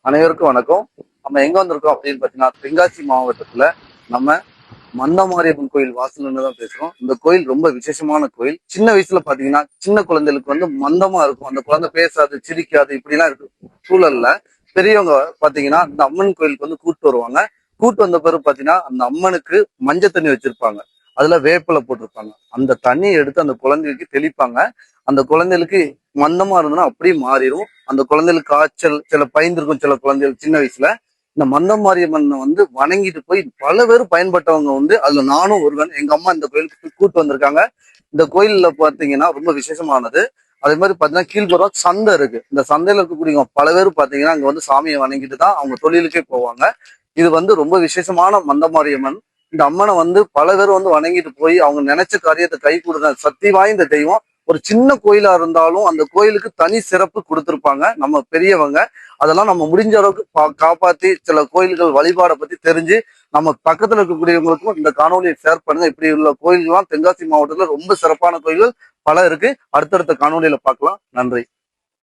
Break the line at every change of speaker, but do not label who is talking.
அனைவருக்கும் வணக்கம். நம்ம எங்க வந்திருக்கோம் அப்படின்னு பாத்தீங்கன்னா, தென்காசி மாவட்டத்துல நம்ம மந்தமாரியம்மன் கோயில் வாசல்ல தான் பேசுறோம். இந்த கோயில் ரொம்ப விசேஷமான கோயில். சின்ன வயசுல பாத்தீங்கன்னா, சின்ன குழந்தைகளுக்கு வந்து மந்தமா இருக்கும். அந்த குழந்தை பேசாது, சிரிக்காது, இப்படிலாம் இருக்கு சூழல்ல பெரியவங்க பாத்தீங்கன்னா, இந்த அம்மன் கோயிலுக்கு வந்து கூட்டு வருவாங்க. கூட்டு வந்த பிறகு பாத்தீங்கன்னா, அந்த அம்மனுக்கு மஞ்சள் தண்ணி வச்சிருப்பாங்க. அதுல வேப்பிலை போட்டிருப்பாங்க. அந்த தண்ணியை எடுத்து அந்த குழந்தைகளுக்கு தெளிப்பாங்க. அந்த குழந்தைகளுக்கு மந்தமா இருந்ததுன்னா அப்படியே மாறிடும். அந்த குழந்தைகளுக்கு காய்ச்சல் சில பயந்துருக்கும். சில குழந்தைகள் சின்ன வயசுல இந்த மந்தமாரியம்மன் வந்து வணங்கிட்டு போய் பல பேர் பயன்பட்டவங்க வந்து அதுல நானும் ஒருவன். எங்க அம்மா இந்த கோயிலுக்கு கூட்டு வந்திருக்காங்க. இந்த கோயில்ல பாத்தீங்கன்னா ரொம்ப விசேஷமானது. அதே மாதிரி பாத்தீங்கன்னா கீழ்புறம் சந்தை இருக்கு. இந்த சந்தையில இருக்கக்கூடிய பல பேர் பாத்தீங்கன்னா அங்க வந்து சாமியை வணங்கிட்டு தான் அவங்க தொழிலுக்கே போவாங்க. இது வந்து ரொம்ப விசேஷமான மந்தமாரியம்மன். இந்த அம்மனை வந்து பல பேர் வந்து வணங்கிட்டு போய் அவங்க நினைச்ச காரியத்தை கை கொடுத்த சக்தி வாய்ந்த தெய்வம். ஒரு சின்ன கோயிலா இருந்தாலும் அந்த கோயிலுக்கு தனி சிறப்பு கொடுத்திருப்பாங்க நம்ம பெரியவங்க. அதெல்லாம் நம்ம முடிஞ்ச அளவுக்கு காப்பாத்தி சில கோயில்கள் வழிபாடை பத்தி தெரிஞ்சு நம்ம பக்கத்துல இருக்கக்கூடியவங்களுக்கும் இந்த காணொலியை ஷேர் பண்ணுங்க. இப்படி உள்ள கோயில்கள்லாம் தென்காசி மாவட்டத்துல ரொம்ப சிறப்பான கோயில்கள் பல இருக்கு. அடுத்தடுத்த காணொலியில பார்க்கலாம். நன்றி.